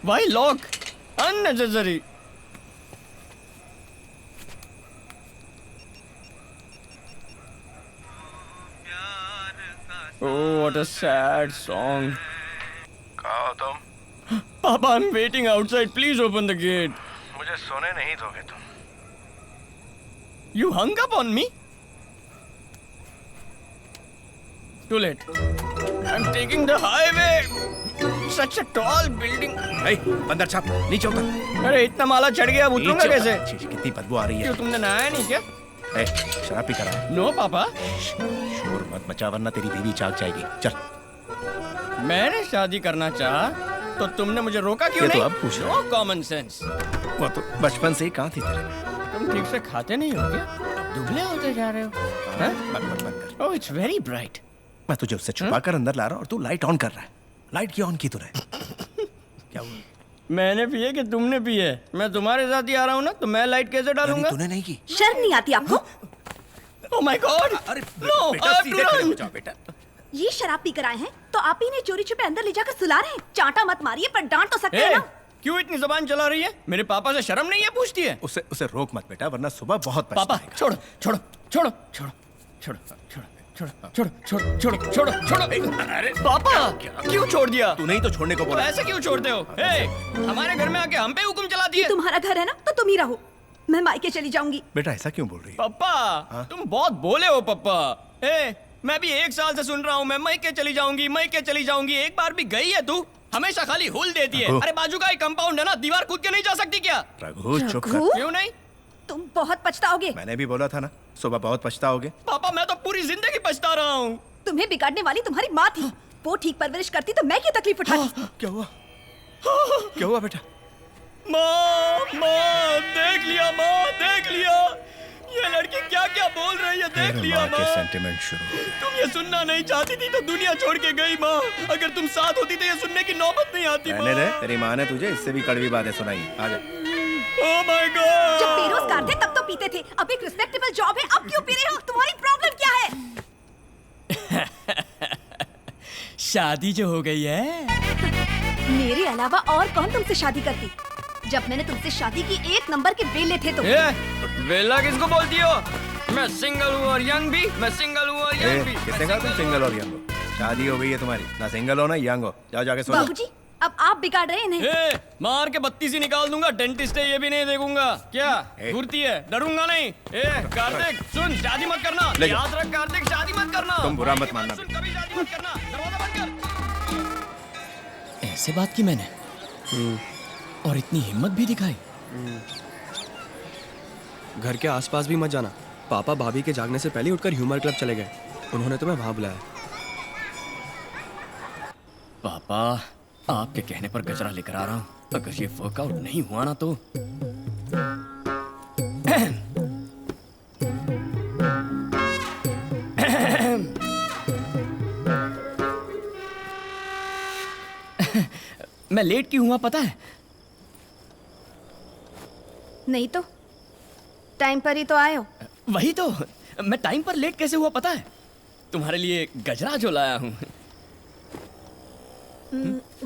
Why lock? Unnecessary. Oh, what a sad song. कहाँ हो तुम? Papa, I'm waiting outside. Please open the gate. मुझे सोने नहीं दोगे तुम? You hung up on me? Too late. I'm taking the highway. Such a tall building. बंदर छाप नीचे उतर। अरे इतना माला चढ़ गया, अब उतरूंगा कैसे? कितनी बदबू आ रही है। क्यों, तुमने नहाया नहीं क्या? शराब पी कर आया। नो पापा। शोर मत मचा वरना तेरी बीवी जाग जाएगी। चल। मैंने शादी करना चाहा तो तुमने मुझे रोका क्यों नहीं? तो अब पूछ रहा है। No common sense. वो तो बचपन से ही कहाँ थी तेरे में? तुम ठीक से खाते नहीं हो क्या? दुबले होते जा रहे हो। बंद कर। ओह, इट्स वेरी ब्राइट। मैं तुझे उससे छुपा कर अंदर ला रहा हूँ और तू लाइट ऑन कर रहा है। लाइट क्यों ऑन की तूने? क्या हुआ? मैंने पिए कि तुमने पिए? मैं तुम्हारे साथ ही आ रहा हूँ ना, तो मैं लाइट कैसे डालूंगा? तूने नहीं की। शर्म नहीं आती आपको? Oh my God! अरे नो, बेटा सीधे खड़े हो जाओ बेटा। ये शराब पी कर आए हैं तो आप ही ने चोरी छुपे अंदर ले जाकर सुला रहे हैं। चांटा मत मारिए, पर डांट तो सकते हैं ना। क्यों इतनी जबान चला रही है? मेरे पापा से शर्म नहीं है पूछती है? उसे रोक मत बेटा वरना सुबह बहुत पापा पछताएगा। छोड़ो छोड़ो छोड़ो छोड़ो छोड़ो छोड़ो छोड़ो छोड़ो छोड़ो छोड़ो छोड़ो। अरे पापा क्यों छोड़ दिया? तू नहीं तो छोड़ने को बोला। ऐसे क्यों छोड़ते हो? हमारे घर में आके हम पे हुक्म चलाती ये है। तुम्हारा घर है ना, तो तुम ही रहो। मैं मायके चली जाऊंगी। बेटा ऐसा क्यों बोल रही है? पापा तुम बहुत बोले हो पापा। मैं भी 1 साल से सुन रहा हूँ, मैं मायके चली जाऊंगी, मायके चली जाऊंगी। एक बार भी गई है तू? हमेशा खाली हुल देती है। अरे बाजू का एक कंपाउंड है ना, दीवार कूद के नहीं जा सकती क्या? रघु चुप कर। रघु? क्यों नहीं? तुम बहुत पछताओगे। मैंने भी बोला था ना सुबह बहुत पछताओगे। पापा मैं तो पूरी जिंदगी पछता रहा हूँ। तुम्हें बिगाड़ने वाली तुम्हारी माँ थी। वो ठीक परवरिश करती तो मैं क्यों तकलीफ उठाती? क्या हुआ? क्या हुआ बेटा? माँ देख लिया, माँ देख लिया। ये लड़की क्या क्या बोल रही है, देख लिया माँ। सेंटिमेंट शुरू हो गए। तुम ये सुनना नहीं चाहती थी तो दुनिया छोड़ के गई माँ। अगर तुम साथ होती तो ये सुनने की नौबत नहीं आती माँ। तेरी माँ ने तुझे इससे भी कड़वी बातें सुनाई। आजा। Oh my God! जब बेरोजगार थे तब तो पीते थे, अब एक रिस्पेक्टेबल जॉब है, अब क्यों पी रहे हो? तुम्हारी प्रॉब्लम क्या है? शादी जो हो गई है। मेरे अलावा और कौन तुमसे शादी करती? जब मैंने तुमसे शादी की 1 नंबर के वेले थे तुम। वेला किसको बोलती हो? मैं सिंगल हूँ और यंग भी। मैं सिंगल हूँ और यंग भी। किसने कहा तुम सिंगल और यंग हो? शादी हो गई है तुम्हारी, ना सिंगल हो ना यंग हो। जाओ जाके सो जाओ। बाबूजी अब आप बिगाड़ रहे हैं इन्हें। मार के 32 ही निकाल दूंगा। डेंटिस्ट है ये भी नहीं देखूंगा। क्या घूरती है? डरूंगा नहीं। कार्तिक सुन, शादी मत करना। याद रख कार्तिक, शादी मत करना। तुम बुरा मत मानना। सुन, कभी शादी मत करना। दरवाजा बंद कर। ऐसे बात की मैंने और इतनी हिम्मत भी दिखाई। घर के आसपास भी मत जाना। पापा भाभी के जागने से पहले उठकर ह्यूमर क्लब चले गए। उन्होंने तुम्हें वहां बुलाया। पापा आपके कहने पर गजरा लेकर आ रहा हूँ। अगर ये वर्कआउट नहीं हुआ ना तो मैं लेट क्यों हुआ पता है? नहीं तो टाइम पर ही तो आए हो। वही तो, मैं टाइम पर लेट कैसे हुआ पता है? तुम्हारे लिए गजरा जो लाया हूँ।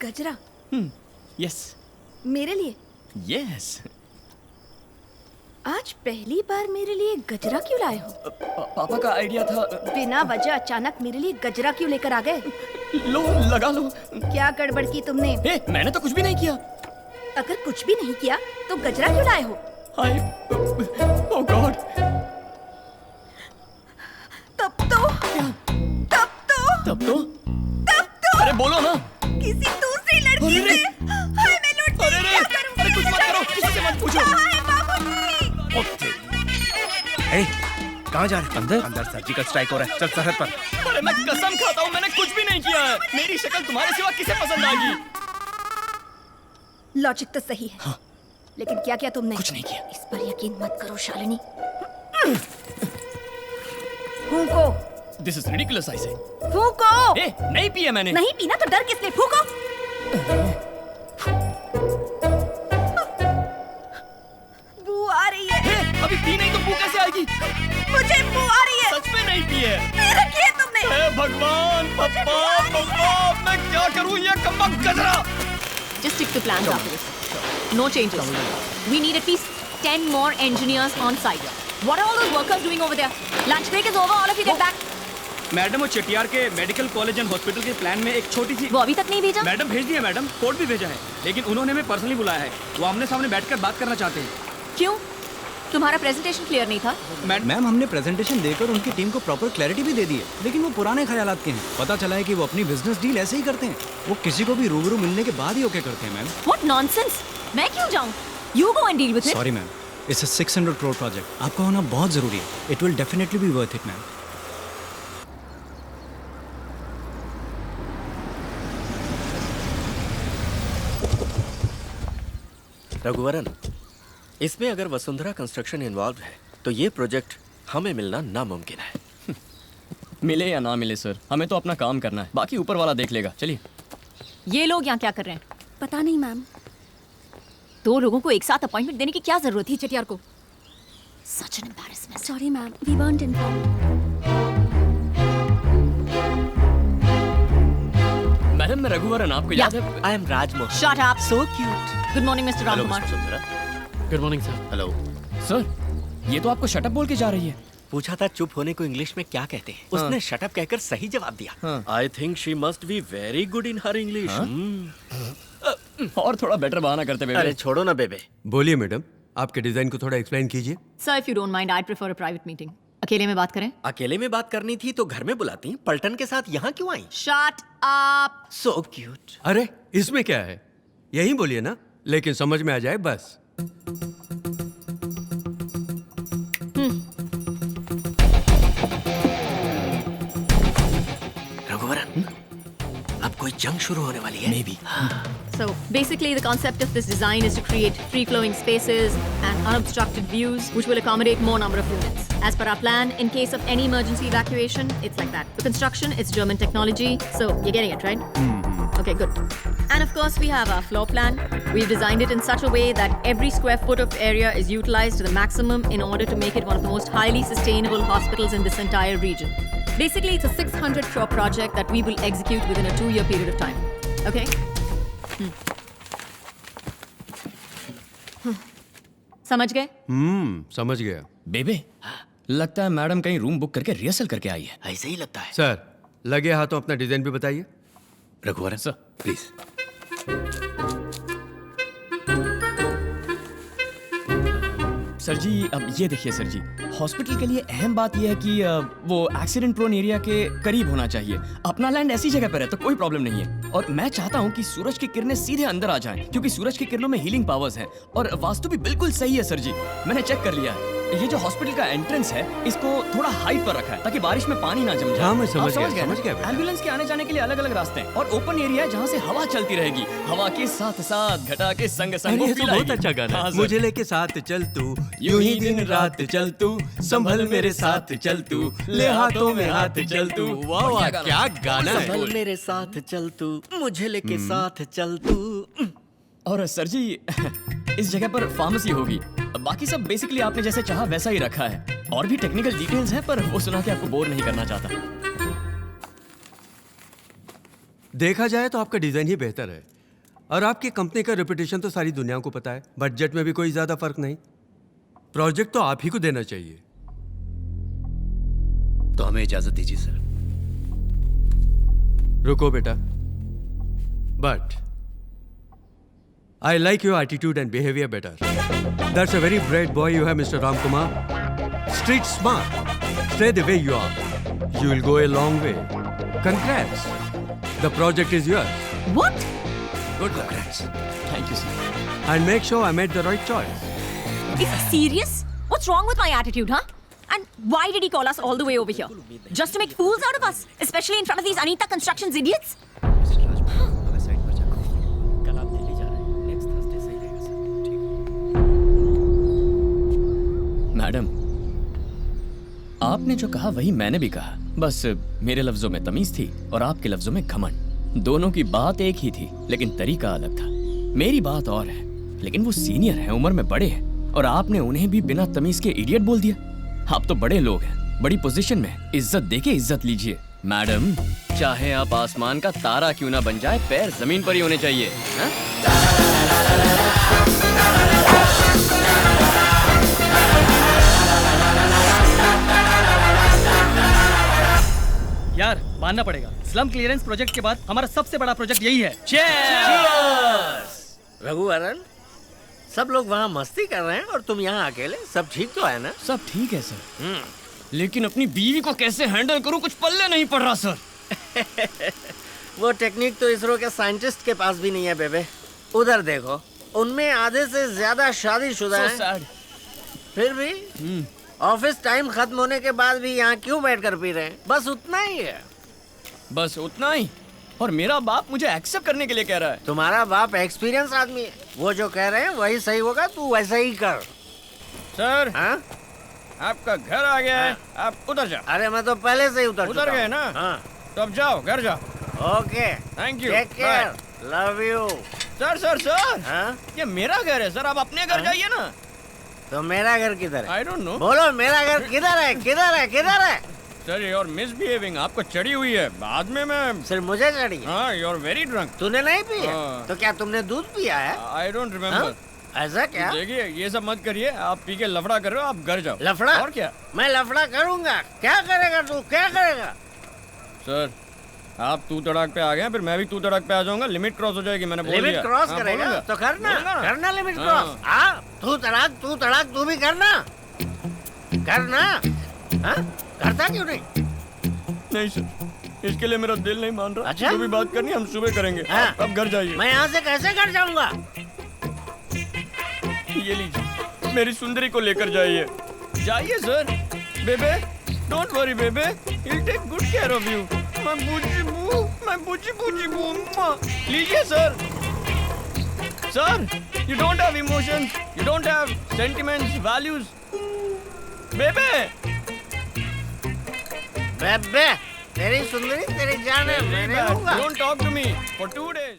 गजरा? यस। मेरे लिए? यस। आज पहली बार मेरे लिए गजरा क्यों लाए हो? पापा का आइडिया था। बिना वजह अचानक मेरे लिए गजरा क्यों लेकर आ गए? लो लगा लो। क्या गड़बड़ की तुमने? मैंने तो कुछ भी नहीं किया। अगर कुछ भी नहीं किया तो गजरा क्यों लाए हो? हाय ओह गॉड। तब तो तब तो अरे बोलो ना। किसी दूसरी लड़की से। हाय मैं लौट अरे क्या करूं? अरे कुछ मत करो, किसी से मत पूछो। हाय बाबूजी। कहाँ जा रहे? अंदर सर्जिकल स्ट्राइक हो रहा है। चल सरहद पर। अरे मैं कसम खाता हूँ मैंने कुछ भी नहीं किया है। मेरी शक्ल तुम्हारे सिवा किसे पसंद आएगी? लॉजिक तो सही है। हाँ। लेकिन क्या किया तुमने? कुछ नहीं किया। इस पर यकीन मत करो शालिनी। फूंको। This is ridiculous I say. फूंको। नहीं पिया मैंने। नहीं पीना तो डर किसने? फूंको। बू आ रही है। अभी पी नहीं तो बू कैसे आएगी? मुझे बू आ रही है। सच में नहीं पी है। रखी है तुमने। हे भगवान, पप्पा मैं क्या करूं? ये कम्बक गजरा। Just stick to plans after this. No changes. We need at least 10 more engineers on site. What are all those workers doing over there? Lunch break is over. All of you get back. Madam, वो चटियार के medical college and hospital के plan में एक छोटी सी वो अभी तक नहीं भेजा? मैडम भेज दिया मैडम, कोड भी भेजा है, लेकिन उन्होंने हमें पर्सनली बुलाया है। वो आमने सामने बैठकर बात करना चाहते हैं। क्यों? तुम्हारा प्रेजेंटेशन क्लियर नहीं था? मैम, हमने प्रेजेंटेशन देकर उनकी टीम को प्रॉपर क्लैरिटी भी दे दी है, लेकिन वो पुराने ख्यालात के हैं। पता चला है कि वो अपनी बिजनेस डील ऐसे ही करते हैं। वो किसी को भी रूबरू मिलने के बाद ही ओके करते हैं मैम। What nonsense! मैं क्यों जाऊँ? You go and deal with it. Sorry ma'am, it's a 600 crore project. आपका होना बहुत जरूरी है। It will definitely be worth it ma'am. Raghuvaran, इसमें अगर वसुंधरा कंस्ट्रक्शन इन्वॉल्व है तो ये प्रोजेक्ट हमें मिलना नामुमकिन है। मिले या ना मिले सर, हमें तो अपना काम करना है, बाकी ऊपर वाला देख लेगा। चलिए। ये लोग यहाँ क्या कर रहे हैं? पता नहीं मैम। 2 लोगों को एक साथ अपॉइंटमेंट देने की क्या जरूरत थी चटियार को? Such an embarrassment. Sorry ma'am, we weren't informed. Madam, मैं रघुवरन, आपको याद है? I am Rajmohan. Shut up. So cute. Good morning, Mr. Ramkumar. Good morning sir. Hello. Sir, ये तो आपको शटअप बोल के जा रही है। पूछा था चुप होने को इंग्लिश में क्या कहते हैं, उसने शटअप कहकर सही जवाब दिया। I think she must be very good in her English. और थोड़ा बेटर बहाना करते बेबे। अरे छोड़ो ना बेबे। बोलिए मैडम, आपके डिजाइन को थोड़ा एक्सप्लेन कीजिए। Sir, if you don't mind, I'd prefer a private meeting. अकेले में बात करें? अकेले में बात करनी थी तो घर में बुलाती, पलटन के साथ यहाँ क्यों आई? Shut up. So cute. अरे इसमें क्या है, यही बोलिए ना, लेकिन समझ में आ जाए बस। रघुवरन, अब कोई जंग शुरू होने वाली है। Maybe. So basically the concept of this design is to create free-flowing spaces and unobstructed views which will accommodate more number of units. As per our plan, in case of any emergency evacuation, it's like that. The construction, it's German technology, so you're getting it, right? Okay, good. And of course we have our floor plan. We've designed it in such a way that every square foot of area is utilized to the maximum in order to make it one of the most highly sustainable hospitals in this entire region. Basically, it's a 600 crore project that we will execute within a 2-year period of time. Okay? समझ गए? समझ गया। बेबे, लगता है madam कहीं room book करके rehearsal करके आई है। ऐसे ही लगता है। सर, लगे हाथों अपना डिजाइन भी बताइए। Raghuvaran sir, please. सर जी, अब ये देखिए सर जी, हॉस्पिटल के लिए अहम बात यह है कि वो एक्सीडेंट प्रोन एरिया के करीब होना चाहिए। अपना लैंड ऐसी जगह पर है तो कोई प्रॉब्लम नहीं है। और मैं चाहता हूँ कि सूरज की किरणें सीधे अंदर आ जाएं, क्योंकि सूरज की किरणों में हीलिंग पावर्स हैं। और वास्तु भी बिल्कुल सही है सर जी, मैंने चेक कर लिया है। ये जो हॉस्पिटल का एंट्रेंस है, इसको थोड़ा हाइट पर रखा है ताकि बारिश में पानी ना जम जाए। हाँ, मैं आप समझ समझ गया गए। एम्बुलेंस के आने जाने के लिए अलग अलग रास्ते हैं और ओपन एरिया है जहाँ से हवा चलती रहेगी। हवा के साथ साथ घटा के संग संग ये तो बहुत अच्छा गाना है। मुझे लेके साथ चल तू, यूं ही दिन रात चल तू, संभल मेरे साथ चल तू, ले हाथों में हाथ चल तू। वाह वाह, क्या गाना है। संभल मेरे साथ चल तू, मुझे लेके साथ चल तू। और सर जी, इस जगह पर फार्मेसी होगी। बाकी सब बेसिकली आपने जैसे चाहा वैसा ही रखा है। और भी टेक्निकल डिटेल्स हैं, पर वो सुना के आपको बोर नहीं करना चाहता। देखा जाए तो आपका डिजाइन ही बेहतर है, और आपकी कंपनी का रेपुटेशन तो सारी दुनिया को पता है। बजट में भी कोई ज्यादा फर्क नहीं। प्रोजेक्ट तो आप ही को देना चाहिए। तो हमें इजाजत दीजिए सर। रुको बेटा, but I like your attitude and behavior better. That's a very bright boy you have, Mr. Ramkumar. Street smart. Stay the way you are. You will go a long way. Congrats. The project is yours. What? Good luck. Thank you sir. And make sure I made the right choice. Is he serious? What's wrong with my attitude, huh? And why did he call us all the way over here? Just to make fools out of us? Especially in front of these Anita Constructions idiots? Madam, आपने जो कहा वही मैंने भी कहा। बस मेरे लफ्जों में तमीज थी और आपके लफ्जों में घमंड। दोनों की बात एक ही थी, लेकिन तरीका अलग था। मेरी बात और है, लेकिन वो सीनियर हैं, उम्र में बड़े हैं, और आपने उन्हें भी बिना तमीज के इडियट बोल दिया। आप तो बड़े लोग हैं, बड़ी पोजीशन में, इज्जत देके इज्जत लीजिए। मैडम, चाहे आप आसमान का तारा क्यों ना बन जाए, पैर जमीन पर ही होने चाहिए। हाँ? यार मानना पड़ेगा, स्लम क्लियरेंस प्रोजेक्ट के बाद हमारा सबसे बड़ा प्रोजेक्ट यही है। रघुवरन, सब लोग वहाँ मस्ती कर रहे हैं और तुम यहाँ अकेले। सब ठीक तो है ना? सब ठीक है सर, लेकिन अपनी बीवी को कैसे हैंडल करूं कुछ पल्ले नहीं पड़ रहा सर। वो टेक्निक तो इसरो के साइंटिस्ट के पास भी नहीं है बेबे। उधर देखो, उनमें आधे से ज्यादा शादीशुदा हैं। फिर भी ऑफिस टाइम खत्म होने के बाद भी यहाँ क्यों बैठकर पी रहे हैं? बस उतना ही है। बस उतना ही? और मेरा बाप मुझे एक्सेप्ट करने के लिए कह रहा है। तुम्हारा बाप एक्सपीरियंस आदमी है, वो जो कह रहे हैं वही सही होगा, तू वैसा ही कर। सर, हाँ? आपका घर आ गया है, आप उधर जाओ। अरे मैं तो पहले से ही उतर गए ना? हाँ। तो अब जाओ, घर जाओ। Okay, thank you, take care, love you. Sir sir sir, हाँ? ये मेरा घर है सर, आप अपने घर जाइए ना। तो मेरा घर किधर है? I don't know. बोलो मेरा घर किधर है? किधर है? किधर है? सर यू आर मिसबिहेविंग, आपको चढ़ी हुई है। बाद में मैं सिर्फ मुझे चढ़ी? हाँ, यू आर वेरी ड्रंक। तूने नहीं पिया? हाँ। तो क्या तुमने दूध पिया है? I don't remember. ऐसा क्या? देखिए, ये सब मत करिए, आप पी के लफड़ा कर रहे हो, आप घर जाओ। लफड़ा? और क्या? मैं लफड़ा करूंगा। क्या करेगा तू? क्या करेगा? सर, आप तू तड़ाक पे आ गए, फिर मैं भी तू तड़ाक पे आ जाऊंगा। लिमिट क्रॉस हो जाएगी, मैंने बोल दिया। लिमिट क्रॉस हाँ, करेगा बोलूंगा। तो करना, बोलूंगा ना। करना लिमिट हाँ। क्रॉस। हाँ, तू तड़ाक तू भी करना, करना। हाँ? करता क्यों नहीं? नहीं सर, इसके लिए मेरा दिल नहीं मान रहा। अच्छा? जो भी बात करनी हम सुबह करेंगे। हाँ। अब घर जाइए। मैं यहाँ से कैसे घर जाऊंगा? ये लीजिए, मेरी सुंदरी को लेकर जाइए। जाइए सर। बेबे, डोंट वरी बेबे, he'll take good care of you. मैं बुची बू। लीजिए sir. Sir, you don't have emotions, you don't have sentiments, values. बेबे, बेबे, तेरी सुंदरी तेरी जान है, मैं नहीं very bad. होऊंगा। Don't talk to me for 2 days.